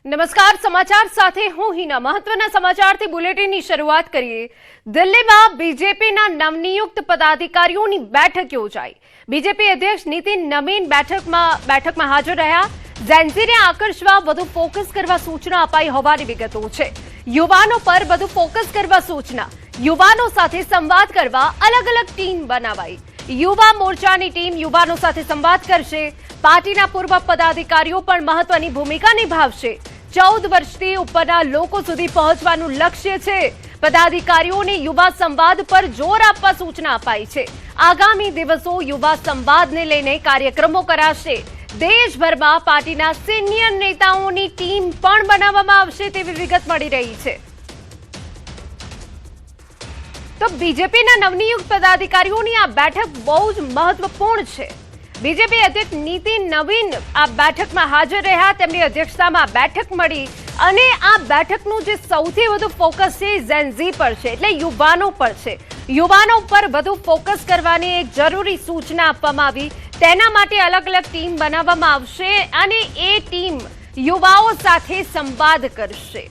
નમસ્કાર, સમાચાર સાથે હું હિના। મહત્વના સમાચારથી બુલેટિનની શરૂઆત કરીએ। દિલ્હીમાં બીજેપીના નવનિયુક્ત પદાધિકારીઓની બેઠક યોજાઈ। બીજેપી અધ્યક્ષ નીતિન નવીન બેઠકમાં હાજર રહ્યા। ઝેન્ઝીને આકર્ષવા વધુ ફોકસ કરવા સૂચના અપાઈ હોવાની વિગતો છે। યુવાનો પર વધુ ફોકસ કરવા સૂચના। યુવાનો સાથે સંવાદ કરવા અલગ અલગ ટીમ બનાવાઈ। યુવા મોરચાની ટીમ યુવાનો સાથે સંવાદ કરશે। પાર્ટીના પૂર્વ પદાધિકારીઓ પણ મહત્વની ભૂમિકા નિભાવશે। 14 વર્ષથી ઉપરના લોકો સુધી પહોંચવાનું લક્ષ્ય છે। પદાધિકારીઓને યુવા સંવાદ પર જોર આપવા સૂચના અપાઈ છે। આગામી દિવસો યુવા સંવાદને લઈને કાર્યક્રમો કરાશે। દેશભરમાં પાર્ટીના સિનિયર નેતાઓની ટીમ પણ બનાવવામાં આવશે તેવી વિગત મળી રહી છે। તો બીજેપીના નવનિયુક્ત પદાધિકારીઓની આ બેઠક બહુ જ મહત્વપૂર્ણ છે। બીજેપી અધ્યક્ષ નીતિન નવીન આ બેઠકમાં હાજર રહ્યા। તેમની અધ્યક્ષતામાં બેઠક મળી અને આ બેઠકનું જે સૌથી વધુ ફોકસ છે ઝેન્ઝી પર છે, એટલે યુવાનો પર છે। યુવાનો પર વધુ ફોકસ કરવાની એક જરૂરી સૂચના આપવામાં આવી। તેના માટે અલગ અલગ ટીમ બનાવવામાં આવશે અને એ ટીમ યુવાઓ સાથે સંવાદ કરશે।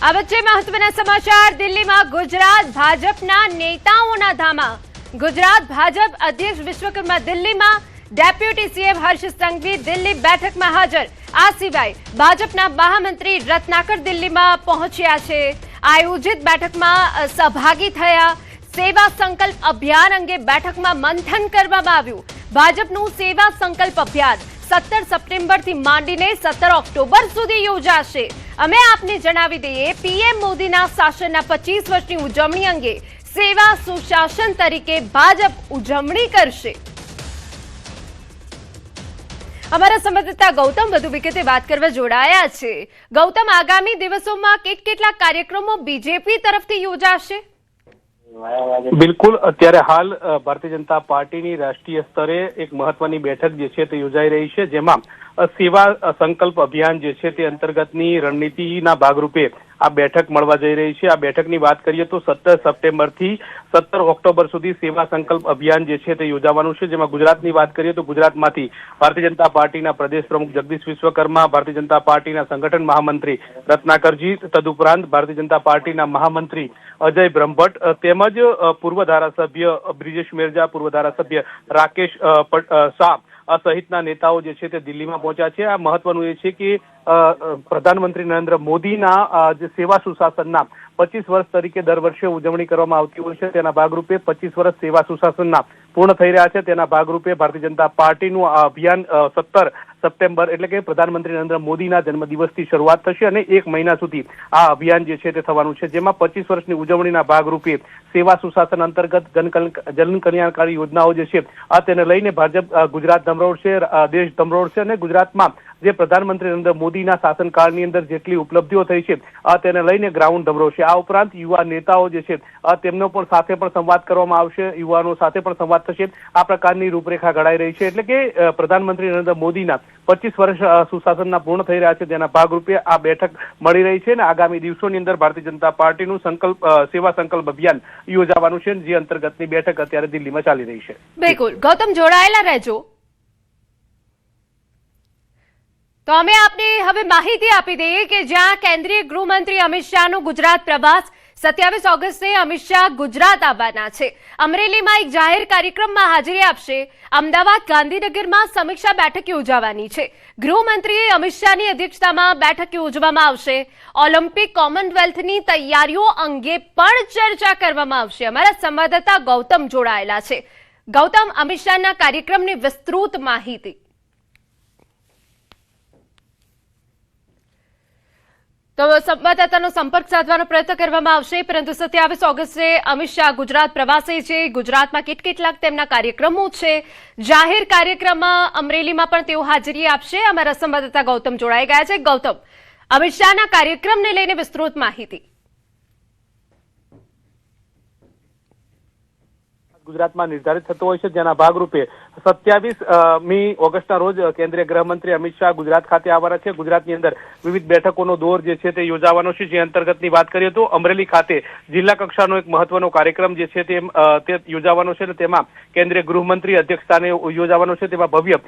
આ વચ્ચે મહત્વના સમાચાર। દિલ્હીમાં ગુજરાત ભાજપના નેતાઓના ધામા। ગુજરાત ભાજપ અધ્યક્ષ વિશ્વકર્મા દિલ્હીમાં, ડેપ્યુટી સીએમ હર્ષ સંઘવી દિલ્હી બેઠકમાં હાજર। આ સિવાય ભાજપના મહામંત્રી રત્નાકર દિલ્હીમાં પહોંચ્યા છે। આયોજિત બેઠકમાં સહભાગી થયા। સેવા સંકલ્પ અભિયાન અંગે બેઠકમાં મંથન કરવામાં આવ્યું। ભાજપનું સેવા સંકલ્પ અભિયાન 17 સપ્ટેમ્બરથી માંડીને 17 ઓક્ટોબર સુધી યોજાશે। અમે આપને જણાવી દઈએ, પીએમ મોદીના શાસનના 25 વર્ષની ઉજવણી અંગે સેવા સુશાસન તરીકે ભાજપ ઉજવણી કરશે। અમારા સંવાદદાતા ગૌતમ વધુ વિગતે વાત કરવા જોડાયા છે। ગૌતમ, આગામી દિવસોમાં કેટલા કાર્યક્રમો બીજેપી તરફથી યોજાશે? બિલકુલ, અત્યારે હાલ ભારતીય જનતા પાર્ટીની રાષ્ટ્રીય સ્તરે એક મહત્વની બેઠક જે છે તે યોજાઈ રહી છે, જેમાં સેવા સંકલ્પ અભિયાન જે છે તે અંતર્ગતની રણનીતિના ભાગરૂપે આ બેઠક મળવા જઈ રહી છે। આ બેઠકની વાત કરીએ તો 17 સપ્ટેમ્બરથી 17 ઓક્ટોબર સુધી સેવા સંકલ્પ અભિયાન જે છે તે યોજાવાનું છે। જેમાં ગુજરાતની વાત કરીએ તો ગુજરાતમાંથી ભારતીય જનતા પાર્ટીના પ્રદેશ પ્રમુખ જગદીશ વિશ્વકર્મા, ભારતીય જનતા પાર્ટીના સંગઠન મહામંત્રી રત્નાકરજી, તદુપરાંત ભારતીય જનતા પાર્ટીના મહામંત્રી અજય બ્રહ્મભટ્ટ તેમજ પૂર્વ ધારાસભ્ય બ્રિજેશ મેરજા, પૂર્વ ધારાસભ્ય રાકેશ શાહ સહિતના નેતાઓ જે છે તે દિલ્હીમાં પહોંચ્યા છે। આ મહત્વનું એ છે કે પ્રધાનમંત્રી નરેન્દ્ર મોદીના જે સેવા સુશાસનના 25 વર્ષ તરીકે દર વર્ષે ઉજવણી કરવામાં આવતી હોય છે, તેના ભાગરૂપે 25 વર્ષ સેવા સુશાસનના પૂર્ણ થઈ રહ્યા છે। તેના ભાગરૂપે ભારતીય જનતા પાર્ટીનું આ અભિયાન 17 સપ્ટેમ્બર એટલે કે પ્રધાનમંત્રી નરેન્દ્ર મોદીના જન્મદિવસથી શરૂઆત થશે અને 1 મહિના સુધી આ અભિયાન જે છે તે થવાનું છે, જેમાં 25 વર્ષની ઉજવણીના ભાગરૂપે સેવા સુશાસન અંતર્ગત જનકલ્યાણકારી યોજનાઓ જે છે તેને લઈને ભાજપ ગુજરાત ધમરોળશે, દેશ ધમરોળશે અને ગુજરાતમાં જે પ્રધાનમંત્રી નરેન્દ્ર મોદીના શાસનકાળની અંદર જેટલી ઉપલબ્ધિઓ થઈ છે તેને લઈને ગ્રાઉન્ડ ધમરોળશે। આ ઉપરાંત યુવા નેતાઓ જે છે તેમનો પણ સાથે પણ સંવાદ કરવામાં આવશે, યુવાનો સાથે પણ સંવાદ થશે। આ પ્રકારની રૂપરેખા ઘડાઈ રહી છે, એટલે કે પ્રધાનમંત્રી નરેન્દ્ર મોદીના 25 વર્ષ સુશાસનના પૂર્ણ થઈ રહ્યા છે, તેના ભાગરૂપે આ બેઠક મળી રહી છે અને આગામી દિવસોની અંદર ભારતીય જનતા પાર્ટીનું સેવા સંકલ્પ અભિયાન યોજાવાનું છે, જે અંતર્ગતની બેઠક અત્યારે દિલ્હીમાં ચાલી રહી છે। બિલકુલ ગૌતમ, જોડાયેલા રહેજો। તો અમે આપને હવે માહિતી આપી દઈએ કે જ્યાં કેન્દ્રીય ગૃહમંત્રી અમિત શાહનો ગુજરાત પ્રવાસ 27 ઓગસ્ટે અમિત શાહ ગુજરાત આવવાના છે। અમરેલીમાં એક જાહેર કાર્યક્રમમાં હાજરી આપશે। અમદાવાદ, ગાંધીનગરમાં સમીક્ષા બેઠક યોજાવાની છે। ગૃહમંત્રી અમિત શાહની અધ્યક્ષતામાં બેઠક યોજવામાં આવશે। ઓલિમ્પિક, કોમનવેલ્થની તૈયારીઓ અંગે પણ ચર્ચા કરવામાં આવશે। અમારા સંવાદદાતા ગૌતમ જોડાયેલા છે। ગૌતમ, અમિત શાહના કાર્યક્રમની વિસ્તૃત માહિતી। તો સંવાદદાતાનો સંપર્ક સાધવાનો પ્રયત્ન કરવામાં આવશે, પરંતુ 27 ઓગસ્ટે અમિત શાહ ગુજરાત પ્રવાસે છે। ગુજરાતમાં કેટલાક તેમના કાર્યક્રમો છે। જાહેર કાર્યક્રમમાં અમરેલીમાં પણ તેઓ હાજરી આપશે। અમારા સંવાદદાતા ગૌતમ જોડાઈ ગયા છે। ગૌતમ, અમિત શાહના કાર્યક્રમને લઈને વિસ્તૃત માહિતી। ગુજરાતમાં નિર્ધારિત થતો હોય છે, જેના ભાગરૂપે 27મી ઓગસ્ટના રોજ કેન્દ્રીય ગૃહમંત્રી અમિત શાહ ગુજરાત ખાતે આવવાના છે. ગુજરાતની અંદર વિવિધ બેઠકોનો દોર જે છે તે યોજાવાનો છે. જે અંતર્ગતની વાત કરીએ તો અમરેલી ખાતે જિલ્લા કક્ષાનો એક મહત્વનો કાર્યક્રમ જે છે તે યોજાવાનો છે, અને તેમાં કેન્દ્રીય ગૃહમંત્રી અધ્યક્ષસ્થાને યોજાવાનો છે. તેમાં ભવ્ય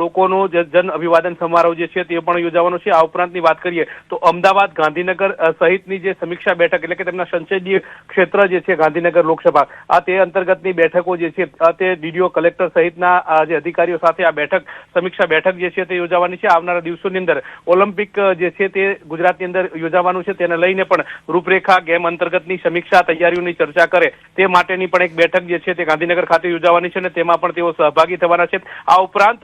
લોકોનો જન અભિવાદન સમારોહ જે છે તે પણ યોજાવાનો છે. આ ઉપરાંતની વાત કરીએ તો અમદાવાદ, ગાંધીનગર સહિતની જે સમીક્ષા બેઠક એટલે કે તેમના સંસદીય ક્ષેત્ર જે છે ગાંધીનગર લોકસભા, તે અંતર્ગતની બેઠકો જે છે તે ડીડીઓ, કલેક્ટર સહિતના જે અધિકારીઓ સાથે આ સમીક્ષા બેઠક જે છે તે યોજાવાની છે. આવનારા દિવસોની અંદર ઓલિમ્પિક જે છે તે ગુજરાતની અંદર યોજાવાનું છે, તેને લઈને પણ રૂપરેખા, ગેમ અંતર્ગતની સમીક્ષા, તૈયારીઓની ચર્ચા કરે તે માટેની પણ એક બેઠક જે છે તે ગાંધીનગર ખાતે યોજાવાની છે, અને તેમાં પણ તેઓ સહભાગી થવાના છે. આ ઉપરાંત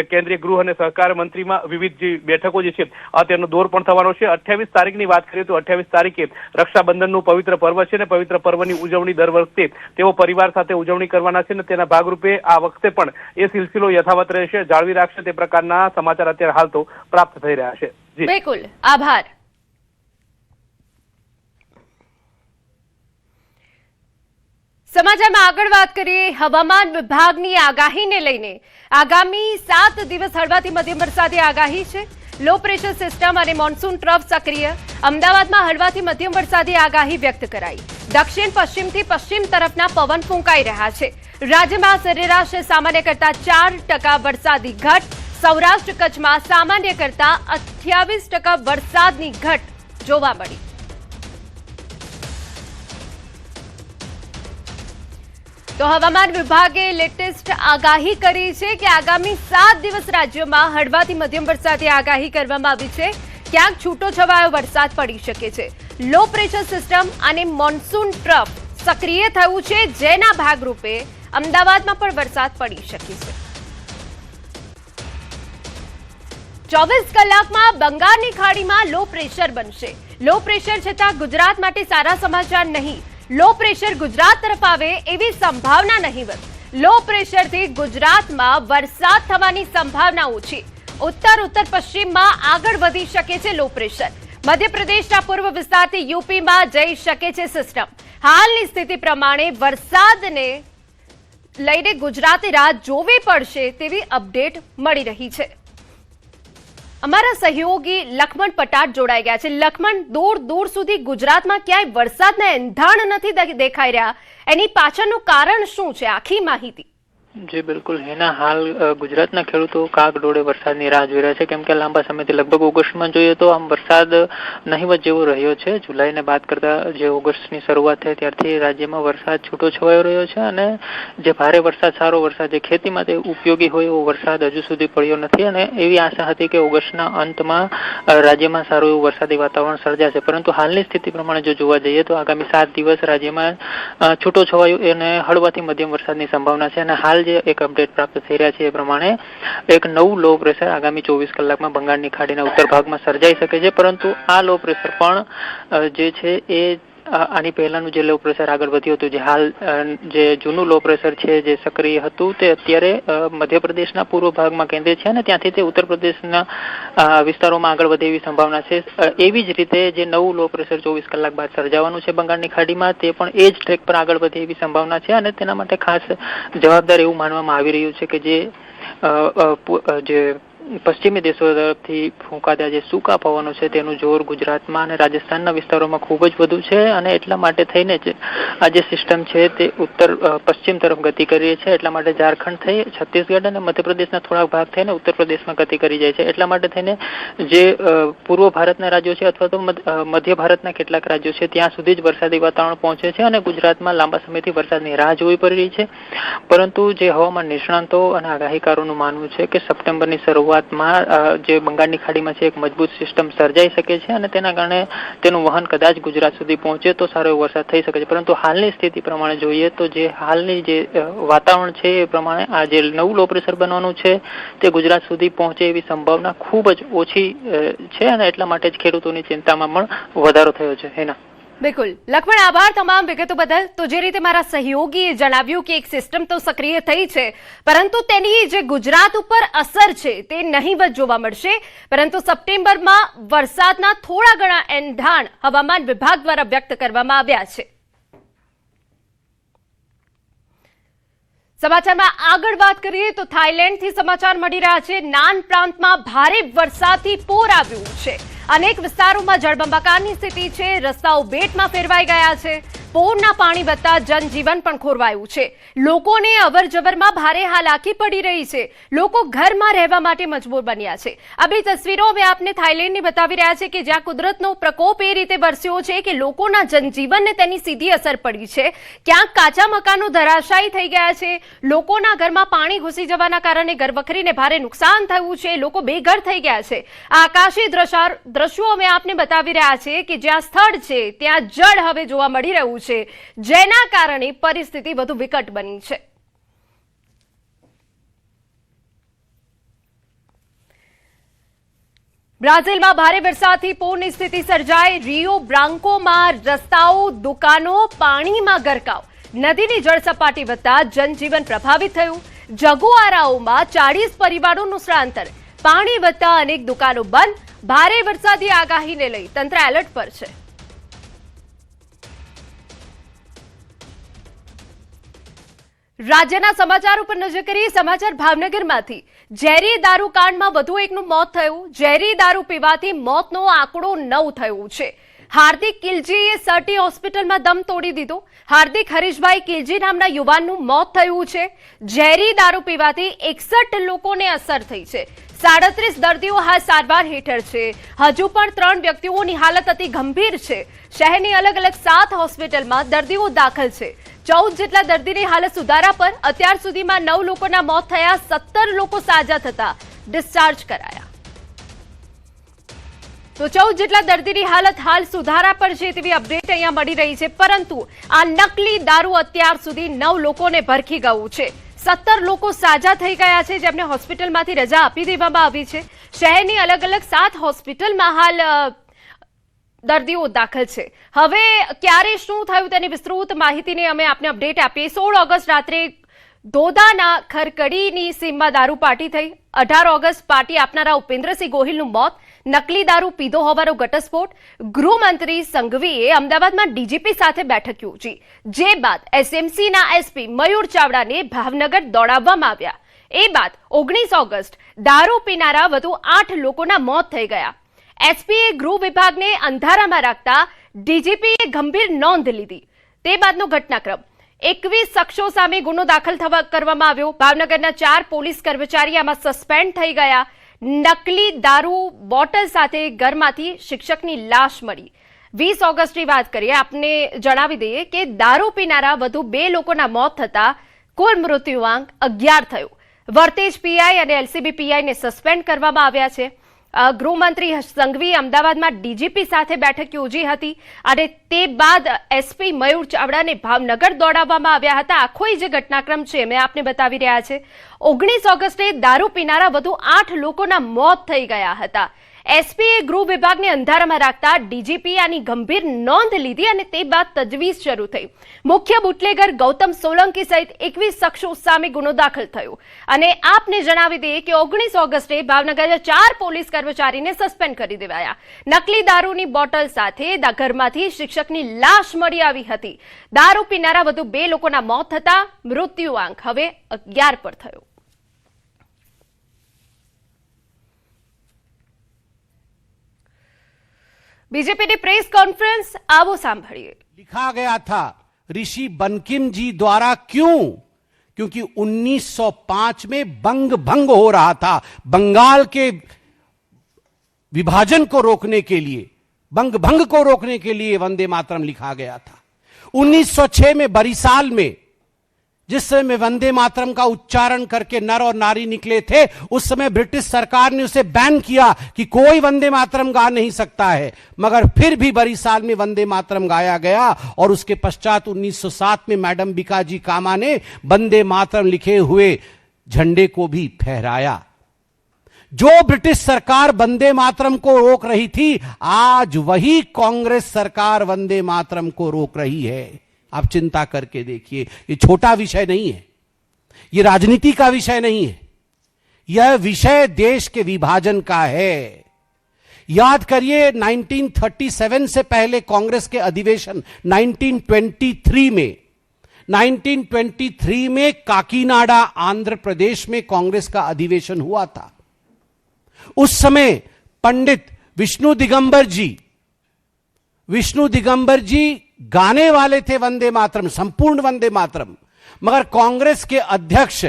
કેન્દ્રીય ગૃહ અને સહકાર મંત્રીમાં વિવિધ જે બેઠકો જે છે તેનો દોર પણ થવાનો છે. 28 તારીખની વાત કરીએ તો 28 તારીખે રક્ષાબંધનનું પવિત્ર પર્વ છે, અને પવિત્ર પર્વની ઉજવણી દર વખતે તેઓ પરિવાર સાથે ઉજવણી કરવાના છે, અને તેના ભાગરૂપે આ વખતે પણ એ સિલસિલો યથાવત રહેશે, જાળવી રાખશે તે પ્રકારના સમાચાર અત્યારે હાલ તો પ્રાપ્ત થઈ રહ્યા છે. બિલકુલ, આભાર. સમાચારમાં આગળ વાત કરીએ હવામાન વિભાગની આગાહીને લઈને. આગામી 7 દિવસ હળવાથી મધ્યમ વરસાદની આગાહી છે. લો પ્રેશર સિસ્ટમ અને મોન્સૂન ટ્રફ સક્રિય. અમદાવાદમાં હળવાથી મધ્યમ વરસાદની આગાહી વ્યક્ત કરાઈ. દક્ષિણ પશ્ચિમથી પશ્ચિમ તરફના પવન ફૂંકાઈ રહ્યા છે. રાજ્યમાં સરેરાશ સામાન્ય કરતા 4% વરસાદી ઘટ. સૌરાષ્ટ્ર કચ્છમાં સામાન્ય કરતા 28% વરસાદની ઘટ જોવા મળી. તો હવામાન વિભાગે લેટેસ્ટ આગાહી કરી છે કે આગામી 7 દિવસ રાજ્યમાં હળવાથી મધ્યમ વરસાદની આગાહી કરવામાં આવી છે. ક્યાંક છૂટો છવાયો વરસાદ પડી શકે છે. લો પ્રેશર સિસ્ટમ અને મોન્સૂન ટ્રફ સક્રિય થયું છે, જેના ભાગરૂપે અમદાવાદમાં પણ વરસાદ પડી શકે છે. 24 કલાકમાં બંગાળની ખાડીમાં લો પ્રેશર બનશે. લો પ્રેશર છતાં ગુજરાત માટે સારા સમાચાર નહીં. લો પ્રેશર ગુજરાત તરફ આવે એવી સંભાવના નહીવત. લો પ્રેશરથી ગુજરાતમાં વરસાદ થવાની સંભાવના ઓછી. ઉત્તર પશ્ચિમમાં આગળ વધી શકે છે લો પ્રેશર. મધ્યપ્રદેશના પૂર્વ વિસ્તારથી યુપીમાં જઈ શકે છે સિસ્ટમ. હાલની સ્થિતિ પ્રમાણે વરસાદને લઈને ગુજરાતે રાહ જોવી પડશે તેવી અપડેટ મળી રહી છે. અમારા સહયોગી લખમણ પટાટ જોડાઈ ગયા છે. લખમણ, દૂર સુધી ગુજરાતમાં ક્યાંય વરસાદના એંધાણ નથી દેખાઈ રહ્યા. એની પાછળનું કારણ શું છે? આખી માહિતી. જી બિલકુલ હેના, હાલ ગુજરાતના ખેડૂતો કાગડોળે વરસાદની રાહ જોઈ રહ્યા છે, કેમ કે લાંબા સમયથી લગભગ ઓગસ્ટમાં જોઈએ તો આમ વરસાદ નહીવત જેવો રહ્યો છે. જુલાઈને બાદ કરતા જે ઓગસ્ટની શરૂઆત થઈ ત્યારથી રાજ્યમાં વરસાદ છૂટો છવાયો રહ્યો છે, અને જે ભારે વરસાદ, સારો વરસાદ, જે ખેતી માટે ઉપયોગી હોય એવો વરસાદ હજુ સુધી પડ્યો નથી, અને એવી આશા હતી કે ઓગસ્ટના અંતમાં રાજ્યમાં સારું એવું વરસાદી વાતાવરણ સર્જાશે. પરંતુ હાલની સ્થિતિ પ્રમાણે જો જોવા જઈએ તો આગામી 7 દિવસ રાજ્યમાં છૂટો છવાયો અને હળવાથી મધ્યમ વરસાદની સંભાવના છે. અને હાલ જે એક અપડેટ પ્રાપ્ત થઈ રહ્યા છે એ પ્રમાણે એક નવું લો પ્રેશર આગામી 24 કલાકમાં બંગાળની ખાડીના ઉત્તર ભાગમાં સર્જાઈ શકે છે. પરંતુ આ લો પ્રેશર પણ જે છે એ આની પહેલાનું જે લો પ્રેશર આગળ વધ્યું હતું, જે હાલ જે જૂનું લો પ્રેશર છે જે સક્રિય હતું, તે અત્યારે મધ્યપ્રદેશના પૂર્વ ભાગમાં કેન્દ્રિત છે, અને ત્યાંથી તે ઉત્તર પ્રદેશના વિસ્તારોમાં આગળ વધે એવી સંભાવના છે. એવી જ રીતે જે નવું લો પ્રેશર 24 કલાક બાદ સર્જાવાનું છે બંગાળની ખાડીમાં, તે પણ એ જ ટ્રેક પર આગળ વધે એવી સંભાવના છે. અને તેના માટે ખાસ જવાબદાર એવું માનવામાં આવી રહ્યું છે કે જે પશ્ચિમી દેશો તરફથી ફૂંકાતા જે સૂકા પવનો છે તેનું જોર ગુજરાતમાં અને રાજસ્થાનના વિસ્તારોમાં ખૂબ જ વધુ છે, અને એટલા માટે થઈને જ આ જે સિસ્ટમ છે તે ઉત્તર પશ્ચિમ તરફ ગતિ કરી રહી છે. એટલા માટે ઝારખંડ થઈ છત્તીસગઢ અને મધ્યપ્રદેશના થોડાક ભાગ થઈને ઉત્તર પ્રદેશમાં ગતિ કરી જાય છે. એટલા માટે થઈને જે પૂર્વ ભારતના રાજ્યો છે અથવા તો મધ્ય ભારતના કેટલાક રાજ્યો છે ત્યાં સુધી જ વરસાદી વાતાવરણ પહોંચે છે, અને ગુજરાતમાં લાંબા સમયથી વરસાદની રાહ જોવી પડી રહી છે. પરંતુ જે હવામાન નિષ્ણાંતો અને આગાહીકારોનું માનવું છે કે સપ્ટેમ્બરની શરૂઆતમાં જે બંગાળની ખાડીમાં છે એક મજબૂત સિસ્ટમ સર્જાઈ શકે છે, અને તેના કારણે તેનું વહન કદાચ ગુજરાત સુધી પહોંચે તો સારો એવો વરસાદ થઈ શકે છે. પરંતુ હાલની સ્થિતિ પ્રમાણે જોઈએ તો જે હાલની જે વાતાવરણ છે એ પ્રમાણે આ જે નવું લો પ્રેશર બનવાનું છે તે ગુજરાત સુધી પહોંચે એવી સંભાવના ખૂબ જ ઓછી છે, અને એટલા માટે જ ખેડૂતોની ચિંતામાં પણ વધારો થયો છે. હેના, બિલકુલ લક્ષ્મણ, આભાર તમામ વિગતો બદલ. તો જે રીતે મારા સહયોગીએ જણાવ્યું કે એક સિસ્ટમ તો સક્રિય થઈ છે, પરંતુ તેની જે ગુજરાત ઉપર અસર છે તે નહીવત જોવા મળશે. પરંતુ સપ્ટેમ્બરમાં વરસાદના થોડા ઘણા એંધાણ હવામાન વિભાગ દ્વારા વ્યક્ત કરવામાં આવ્યા છે. સમાચારમાં આગળ વાત કરીએ તો થાઈલેન્ડથી સમાચાર મળી રહ્યા છે. નાન પ્રાંતમાં ભારે વરસાદથી પૂર આવ્યું છે. અનેક વિસ્તારોમાં જળબંબાકારની સ્થિતિ છે. રસ્તાઓ બેટમાં ફેરવાઈ ગયા છે. પૂરના પાણી વધતા જનજીવન પણ ખોરવાયું છે. લોકોને અવરજવરમાં ભારે હાલાકી પડી રહી છે. લોકો ઘરમાં રહેવા માટે મજબૂર બન્યા છે. આ બે તસવીરો અમે આપને થાઈલેન્ડની બતાવી રહ્યા છે કે જ્યાં કુદરતનો પ્રકોપ એ રીતે વરસ્યો છે કે લોકોના જનજીવનને તેની સીધી અસર પડી છે. ક્યાંક કાચા મકાનો ધરાશાયી થઈ ગયા છે. લોકોના ઘરમાં પાણી ઘૂસી જવાના કારણે ઘરવખરીને ભારે નુકસાન થયું છે. લોકો બેઘર થઈ ગયા છે. આ આકાશી દ્રશ્યો અમે આપને બતાવી રહ્યા છે કે જ્યાં સ્થળ છે ત્યાં જળ હવે જોવા મળી રહ્યું છે, જેના કારણે પરિસ્થિતિ વધુ વિકટ બની છે. બ્રાઝિલમાં ભારે વરસાદથી પૂરની સ્થિતિ સર્જાઈ. રિયો બ્રાન્કોમાં રસ્તાઓ, દુકાનો પાણીમાં ગરકાવ. નદીની જળ સપાટી વધતા જનજીવન પ્રભાવિત થયું. જગુઆરાઓમાં 40 પરિવારોનું સ્થળાંતર. પાણી વધતા અનેક દુકાનો બંધ. ભારે વરસાદી આગાહીને લઈ તંત્ર એલર્ટ પર છે. રાજ્યના સમાચાર ઉપર નજર કરીએ. સમાચાર ભાવનગરમાંથી. ઝેરી દારૂ કાંડમાં વધુ એકનું મોત થયું. ઝેરી દારૂ પીવાથી મોતનો આંકડો 9 થયો છે. હાર્દિક કિલજીએ સટી હોસ્પિટલમાં દમ તોડી દીધો. હાર્દિક હરીશભાઈ કિલજી નામના યુવાનનું મોત થયું છે. ઝેરી દારૂ પીવાથી 61 લોકોને અસર થઈ છે. 37 દર્દીઓ હાલ સારવાર હેઠળ છે. હજુ પણ 3 વ્યક્તિઓની હાલત અતિ ગંભીર છે. શહેરની અલગ અલગ 7 હોસ્પિટલમાં દર્દીઓ દાખલ છે. 14 જેટલા દર્દીની હાલત સુધારા પર. અત્યાર સુધીમાં 9 લોકોના મોત થયા. 17 લોકો સાજા થતા ડિસ્ચાર્જ કરાયા. તો 14 જેટલા દર્દીની હાલત હાલ સુધારા પર છે તેવી અપડેટ અહીંયા મળી રહી છે. પરંતુ આ નકલી દારૂ અત્યાર સુધી 9 લોકોને ભરખી ગયું છે. 17 લોકો સાજા થઈ ગયા છે, જેમને હોસ્પિટલમાંથી રજા આપી દેવામાં આવી છે. શહેરની અલગ અલગ 7 હોસ્પિટલમાં હાલ દર્દીઓ દાખલ છે. હવે ક્યારે શું થયું તેની વિસ્તૃત માહિતીની અમે આપને અપડેટ આપીએ. 16 ઓગસ્ટ રાત્રે દોદાના ખરકડીની સીમમાં દારૂ પાર્ટી થઈ. 18 ઓગસ્ટ પાર્ટી આપનારા ઉપેન્દ્રસિંહ ગોહિલનું મોત. નકલી દારૂ પીધો હોવાનો ઘટસ્ફોટ. ગૃહમંત્રી સંઘવીએ અમદાવાદમાં ડીજીપી સાથે બેઠક યોજી. જે બાદ એસએમસીના એસપી મયુર ચાવડાને ભાવનગર દોડાવવામાં આવ્યા. એ બાદ 19 ઓગસ્ટ દારૂ પીનારા વધુ 8 લોકોના મોત થઈ ગયા. એસપીએ ગૃહ વિભાગને અંધારામાં રાખતા ડીજીપીએ ગંભીર નોંધ લીધી. તે બાદનો ઘટનાક્રમ. 21 શખ્સો સામે ગુનો દાખલ કરવામાં આવ્યો. ભાવનગરના 4 પોલીસ કર્મચારી આમાં સસ્પેન્ડ થઈ ગયા. નકલી દારૂ બોટલ સાથે ઘરમાંથી શિક્ષકની લાશ મળી. 20 ઓગસ્ટની વાત કરીએ. આપને જણાવી દઈએ કે દારૂ પીનારા વધુ 2 લોકોના મોત થતા કુલ મૃત્યુઆંક 11 થયો. વર્તેજ પીઆઈ અને એલસીબી પીઆઈને સસ્પેન્ડ કરવામાં આવ્યા છે. ગૃહમંત્રી સંઘવીએ અમદાવાદમાં ડીજીપી સાથે બેઠક યોજી હતી અને તે બાદ એસપી મયુર ચાવડાને ભાવનગર દોડાવવામાં આવ્યા હતા. આખો જે ઘટનાક્રમ છે મેં આપને બતાવી રહ્યા છે. 19 ઓગસ્ટે દારૂ પીનારા વધુ 8 લોકોના મોત થઈ ગયા હતા. એસપીએ ગૃહ વિભાગને અંધારામાં રાખતા ડીજીપી આની ગંભીર નોંધ લીધી અને તે બાદ તજવીજ શરૂ થઈ. મુખ્ય બુટલેગર ગૌતમ સોલંકી સહિત 21 શખ્સો સામે ગુનો દાખલ થયો. અને આપને જણાવી દઈએ કે 19 ઓગસ્ટે ભાવનગરના 4 પોલીસ કર્મચારીને સસ્પેન્ડ કરી દેવાયા. નકલી દારૂની બોટલ સાથે ઘરમાંથી શિક્ષકની લાશ મળી આવી હતી. દારૂ પીનારા વધુ 2 લોકોના મોત થતા મૃત્યુઆંક હવે 11 પર થયો. बीजेपी ने प्रेस कॉन्फ्रेंस आवो सांभळिए. लिखा गया था ऋषि बंकिम जी द्वारा. क्यों? क्योंकि 1905 में बंग भंग हो रहा था. बंगाल के विभाजन को रोकने के लिए, बंग भंग को रोकने के लिए वंदे मातरम लिखा गया था. 1906 में बरिसाल में जिस समय वंदे मातरम का उच्चारण करके नर और नारी निकले थे, उस समय ब्रिटिश सरकार ने उसे बैन किया कि कोई वंदे मातरम गा नहीं सकता है. मगर फिर भी बरिसाल में वंदे मातरम गाया गया और उसके पश्चात 1907 में मैडम बिकाजी कामा ने वंदे मातरम लिखे हुए झंडे को भी फहराया. जो ब्रिटिश सरकार वंदे मातरम को रोक रही थी, आज वही कांग्रेस सरकार वंदे मातरम को रोक रही है. आप चिंता करके देखिए. ये छोटा विषय नहीं है, ये राजनीति का विषय नहीं है, यह विषय देश के विभाजन का है. याद करिए 1937 से पहले कांग्रेस के अधिवेशन 1923 में 1923 में काकीनाडा आंध्र प्रदेश में कांग्रेस का अधिवेशन हुआ था। उस समय पंडित विष्णु दिगंबर जी गाने वाले थे वंदे मातरम, संपूर्ण वंदे मातरम, मगर कांग्रेस के अध्यक्ष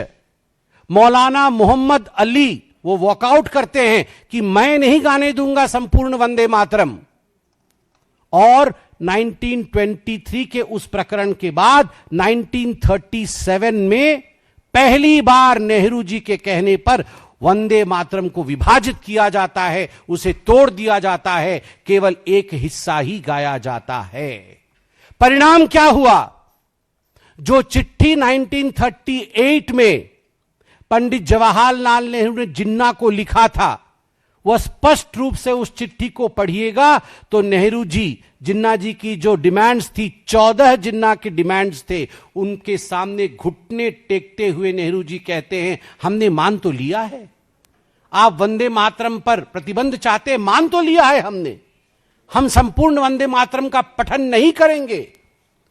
मौलाना मोहम्मद अली वो वॉकआउट करते हैं कि मैं नहीं गाने दूंगा संपूर्ण वंदे मातरम। और 1923 के उस प्रकरण के बाद 1937 में पहली बार नेहरू जी के कहने पर वंदे मातरम को विभाजित किया जाता है, उसे तोड़ दिया जाता है, केवल एक हिस्सा ही गाया जाता है। परिणाम क्या हुआ? जो चिट्ठी 1938 में पंडित जवाहरलाल नेहरू ने जिन्ना को लिखा था, वह स्पष्ट रूप से उस चिट्ठी को पढ़िएगा तो नेहरू जी, जिन्ना जी की जो डिमांड्स थी, 14 जिन्ना के डिमांड्स थे, उनके सामने घुटने टेकते हुए नेहरू जी कहते हैं हमने मान तो लिया है, आप वंदे मातरम पर प्रतिबंध चाहते हैं, मान तो लिया है हमने, हम संपूर्ण वंदे मातरम का पठन नहीं करेंगे,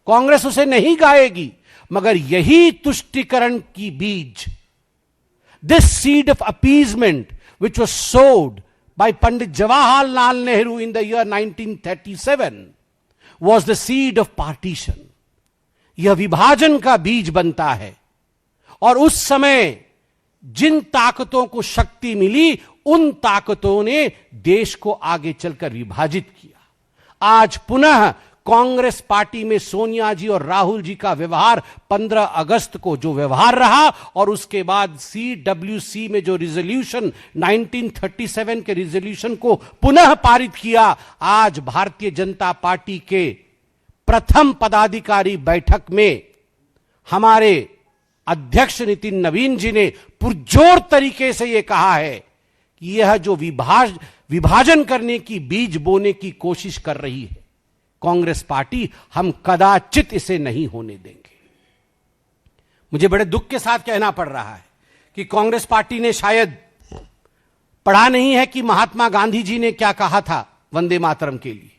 कांग्रेस उसे नहीं गाएगी, मगर यही तुष्टीकरण की बीज, this seed of appeasement which was sowed by Pandit Jawaharlal Nehru in the year 1937 was the seed of partition. यह विभाजन का बीज बनता है। और उस समय जिन ताकतों को शक्ति मिली, उन ताकतों ने देश को आगे चलकर विभाजित किया। आज पुनः कांग्रेस पार्टी में सोनिया जी और राहुल जी का व्यवहार 15 अगस्त को जो व्यवहार रहा और उसके बाद CWC में जो रिजोल्यूशन 1937 के रिजोल्यूशन को पुनः पारित किया, आज भारतीय जनता पार्टी के प्रथम पदाधिकारी बैठक में हमारे अध्यक्ष नितिन नवीन जी ने पुरजोर तरीके से यह कहा है कि यह जो विभाजन करने की बीज बोने की कोशिश कर रही है कांग्रेस पार्टी, हम कदाचित इसे नहीं होने देंगे। मुझे बड़े दुख के साथ कहना पड़ रहा है कि कांग्रेस पार्टी ने शायद पढ़ा नहीं है कि महात्मा गांधी जी ने क्या कहा था वंदे मातरम के लिए।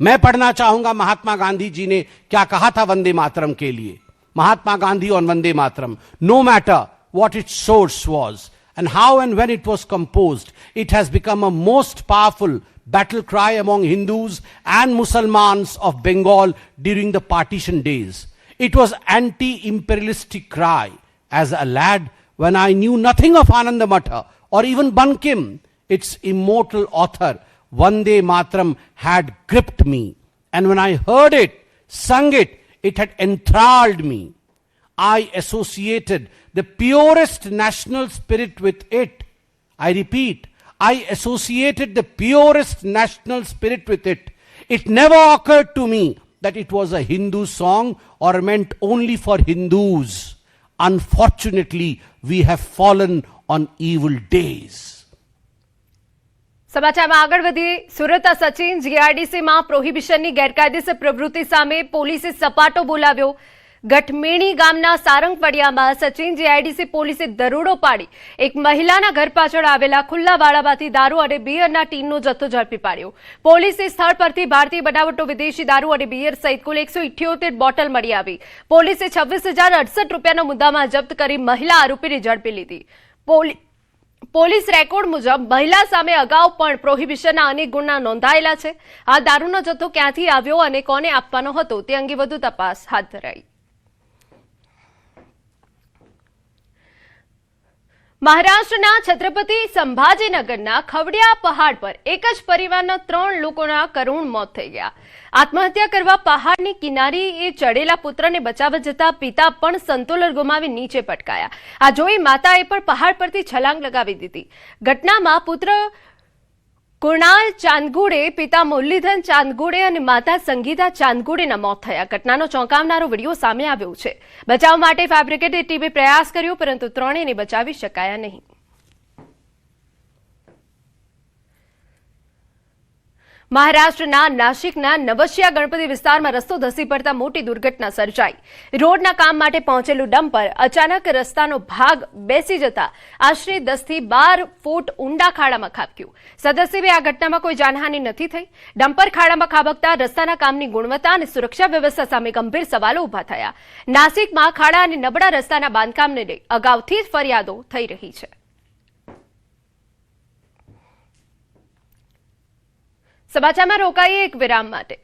मैं पढ़ना चाहूंगा महात्मा गांधी जी ने क्या कहा था वंदे मातरम के लिए। Mahatma Gandhi on Vande Mataram, no matter what its source was and how and when it was composed, it has become a most powerful battle cry among Hindus and Muslims of Bengal during the partition days. It was anti-imperialistic cry. As a lad, when I knew nothing of Anandamath or even Bankim, its immortal author, Vande Mataram had gripped me. And when I heard it, sung it, it had enthralled me. I associated the purest national spirit with it. I repeat, I associated the purest national spirit with it. It never occurred to me that it was a Hindu song or meant only for Hindus. Unfortunately, we have fallen on evil days. સમાચારમાં આગળ વધીએ। સુરત સચિન જીઆરડીસીમાં પ્રોહિબિશનની ગેરકાયદેસર પ્રવૃત્તિ સામે પોલીસે સપાટો બોલાવ્યો। ગઠમેણી ગામના સારંગપડિયામાં Sachin GIDC પોલીસે દરોડો પાડી એક મહિલાના ઘર પાછળ આવેલા ખુલ્લા વાડામાંથી દારૂ અને બિયરના ટીનનો જથ્થો ઝડપી પાડ્યો। પોલીસે સ્થળ પરથી ભારતીય બનાવટનો વિદેશી દારૂ અને બિયર સહિત કુલ 178 બોટલ મળી આવી। પોલીસે 26,068 રૂપિયાનો મુદ્દામાલ જપ્ત કરી મહિલા આરોપીને ઝડપી લીધી। પોલીસ રેકોર્ડ મુજબ મહિલા સામે અગાઉ પણ પ્રોહિબિશનના અનેક ગુના નોંધાયેલા છે। આ દારૂનો જથ્થો ક્યાંથી આવ્યો અને કોને આપવાનો હતો તે અંગે વધુ તપાસ હાથ ધરાઈ। મહારાષ્ટ્રના છત્રપતિ સંભાજીનગરના ખવડિયા પહાડ પર એક જ પરિવારના 3 લોકોના કરુણ મોત થઈ ગયા। આત્મહત્યા કરવા પહાડની કિનારીએ ચડેલા પુત્રને બચાવવા જતા પિતા પણ સંતુલન ગુમાવી નીચે પટકાયા। આ જોઈ માતાએ પણ પહાડ પરથી છલાંગ લગાવી દીધી। ઘટનામાં પુત્ર કુણાલ ચાંદગુડે, પિતા મુરલીધર ચાંદગુડે અને માતા સંગીતા ચાંદગુડેના મોત થયા। ઘટનાનો ચોંકાવનારો વિડીયો સામે આવ્યો છે। બચાવ માટે ફાયર બ્રિગેડે ટીમે પ્રયાસ કર્યો પરંતુ ત્રણેયને બચાવી શકાયા નહીં। મહારાષ્ટ્રના નાસિકના નવશિયા ગણપતિ વિસ્તારમાં રસ્તો ધસી પડતા મોટી દુર્ઘટના સર્જાઈ। રોડના કામ માટે પહોંચેલું ડમ્પર અચાનક રસ્તાનો ભાગ બેસી જતા આશરે 10 થી 12 ફૂટ ઊંડા ખાડામાં ખાબક્યું। સદનસીબે આ ઘટનામાં કોઈ જાનહાનિ નથી થઈ। ડમ્પર ખાડામાં ખાબકતા રસ્તાના કામની ગુણવત્તા અને સુરક્ષા વ્યવસ્થા સામે ગંભીર સવાલો ઊભા થયા। નાસિકમાં ખાડા અને નબળા રસ્તાના બાંધકામને લઈ અગાઉથી જ ફરિયાદો થઈ રહી છે। સમાચારમાં રોકાઈએ એક વિરામ માટે।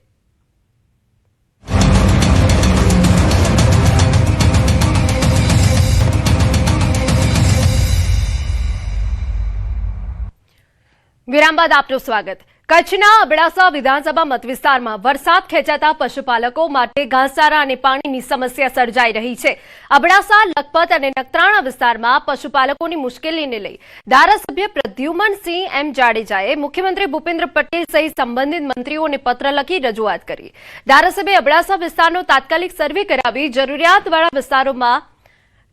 વિરામ બાદ આપનું સ્વાગત। કચ્છના અબડાસા વિધાનસભા મતવિસ્તારમાં વરસાદ ખેંચાતા પશુપાલકો માટે ઘાસચારા અને પાણીની સમસ્યા સર્જાઈ રહી છે। અબડાસા, લખપત અને નખત્રાણા વિસ્તારમાં પશુપાલકોની મુશ્કેલીને લઈ ધારાસભ્ય પ્રદ્યુમનસિંહ એમ જાડેજાએ મુખ્યમંત્રી ભૂપેન્દ્ર પટેલ સહિત સંબંધિત મંત્રીઓને પત્ર લખી રજૂઆત કરી। ધારાસભ્યે અબડાસા વિસ્તારનો તાત્કાલિક સર્વે કરાવી જરૂરિયાતવાળા વિસ્તારોમાં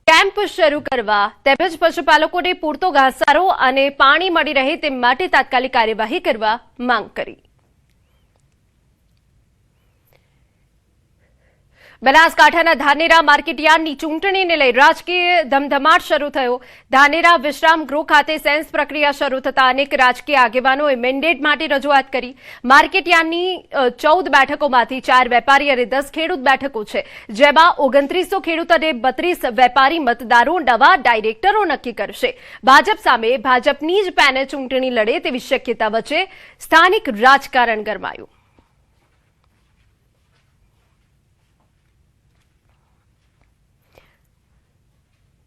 કેમ્પ શરૂ કરવા તેમજ પશુપાલકોને પૂરતો ઘાસચારો અને પાણી મળી રહે તે માટે તાત્કાલિક કાર્યવાહી કરવા માંગ કરી। બનાસકાંઠાના ધાનેરા માર્કેટયાર્ડની ચૂંટણીને લઈ રાજકીય ધમધમાટ શરૂ થયો। ધાનેરા વિશ્રામ ગૃહ ખાતે સેન્સ પ્રક્રિયા શરૂ થતા અનેક રાજકીય આગેવાનોએ મેન્ડેટ માટે રજૂઆત કરી। માર્કેટયાર્ડની 14 બેઠકોમાંથી 4 વેપારી અને 10 ખેડૂત બેઠકો છે, જેમાં 2900 ખેડૂત અને 32 વેપારી મતદારો નવા ડાયરેક્ટરો નક્કી કરશે। ભાજપ સામે ભાજપની જ પેનલ ચૂંટણી લડે તેવી શક્યતા વચ્ચે સ્થાનિક રાજકારણ ગરમાયું।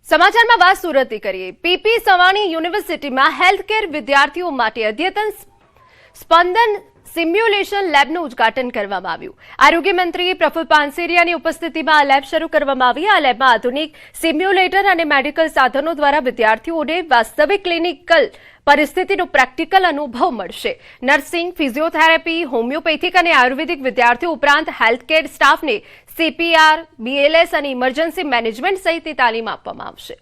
સમાચારમાં વાત સુરતથી કરીએ। પીપી સવાણી યુનિવર્સિટીમાં હેલ્થકેર વિદ્યાર્થીઓ માટે અદ્યતન સ્પંદન સિમ્યુલેશન લેબનું ઉદ્ઘાટન કરવામાં આવ્યું। આરોગ્ય મંત્રી પ્રફુલ્લ પાનસેરિયાની ઉપસ્થિતિમાં આ લેબ શરૂ કરવામાં આવી। આ લેબમાં આધુનિક સિમ્યુલેટર અને મેડિકલ સાધનો દ્વારા વિદ્યાર્થીઓને વાસ્તવિક ક્લિનિકલ પરિસ્થિતિનો પ્રેક્ટિકલ અનુભવ મળશે। નર્સિંગ, ફિઝિયોથેરાપી, હોમિયોપેથિક અને આયુર્વેદિક વિદ્યાર્થીઓ ઉપરાંત હેલ્થકેર સ્ટાફને CPR, BLS અને ઇમરજન્સી મેનેજમેન્ટ સહિતની તાલીમ આપવામાં આવશે।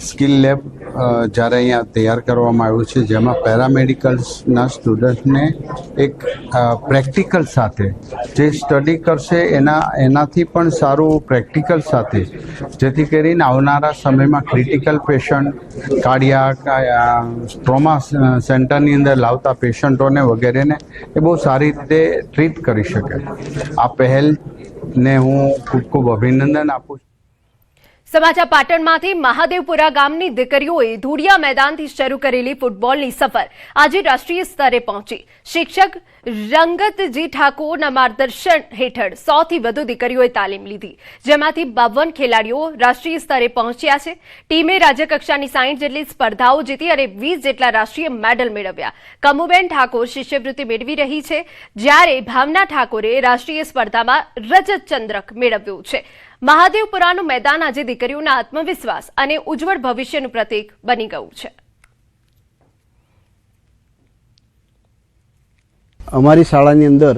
સ્કિલ લેબ જ્યારે અહીંયા તૈયાર કરવામાં આવ્યું છે, જેમાં પેરામેડિકલ્સના સ્ટુડન્ટને એક પ્રેક્ટિકલ સાથે જે સ્ટડી કરશે એનાથી પણ સારું પ્રેક્ટિકલ સાથે, જેથી કરીને આવનારા સમયમાં ક્રિટિકલ પેશન્ટ, કાર્ડિયાક, ટ્રોમા સેન્ટરની અંદર લાવતા પેશન્ટોને વગેરેને એ બહુ સારી રીતે ટ્રીટ કરી શકે। આ પહેલને હું ખૂબ ખૂબ અભિનંદન આપું છું। સમાચાર પાટણમાંથી મહાદેવપુરા ગામની દીકરીઓએ ધૂળિયા મેદાનથી શરૂ કરેલી ફૂટબોલની સફર આજે રાષ્ટ્રીય સ્તરે પહોંચી। શિક્ષક રંગતજી ઠાકોરના માર્ગદર્શન હેઠળ 100થી વધુ દીકરીઓએ તાલીમ લીધી, જેમાંથી 52 ખેલાડીઓ રાષ્ટ્રીય સ્તરે પહોંચ્યા છે। ટીમે રાજ્યકક્ષાની 60 જેટલી સ્પર્ધાઓ જીતી અને 20 જેટલા રાષ્ટ્રીય મેડલ મેળવ્યા। કમુબેન ઠાકોર શિષ્યવૃત્તિ મેળવી રહી છે, જ્યારે ભાવના ઠાકોરે રાષ્ટ્રીય સ્પર્ધામાં રજત ચંદ્રક મેળવ્યો છે। મહાદેવપુરાનું મેદાન આજે દીકરીઓના આત્મવિશ્વાસ અને ઉજ્જવળ ભવિષ્યનું પ્રતીક બની ગયું છે। અમારી શાળાની અંદર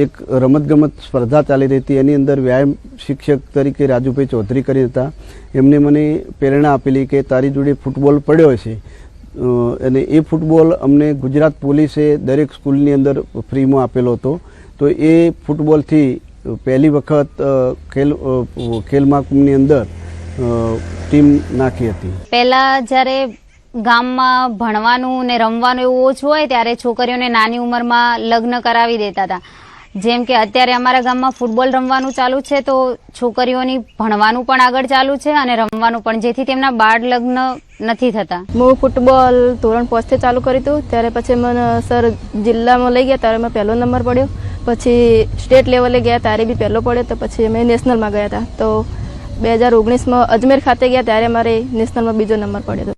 એક રમતગમત સ્પર્ધા ચાલી રહી હતી। એની અંદર વ્યાયામ શિક્ષક તરીકે રાજુભાઈ ચૌધરી કરી હતા। એમને મને પ્રેરણા આપેલી કે તારી જોડે ફૂટબોલ પડ્યો છે, અને એ ફૂટબોલ અમને ગુજરાત પોલીસે દરેક સ્કૂલની અંદર ફ્રીમાં આપેલો હતો। તો એ ફૂટબોલથી પહેલી વખત ખેલ મહાકુંભની અંદર ટીમ નાખી હતી। પહેલા જ્યારે ગામમાં ભણવાનું ને રમવાનું એવું ઓછું હોય ત્યારે છોકરીઓને નાની ઉંમરમાં લગ્ન કરાવી દેતા હતા। જેમ કે અત્યારે અમારા ગામમાં ફૂટબોલ રમવાનું ચાલુ છે, તો છોકરીઓની ભણવાનું પણ આગળ ચાલુ છે અને રમવાનું પણ, જેથી તેમના બાળ લગ્ન નથી થતા। હું ફૂટબોલ ધોરણ 5 થી ચાલુ કર્યું હતું, ત્યારે પછી મને સર જિલ્લામાં લઈ ગયા, ત્યારે મેં પહેલો નંબર પડ્યો। પછી સ્ટેટ લેવલે ગયા ત્યારે બી પહેલો પડ્યો, તો પછી અમે નેશનલમાં ગયા હતા। તો 2019માં અજમેર ખાતે ગયા ત્યારે મારે નેશનલમાં બીજો નંબર પડ્યો હતો।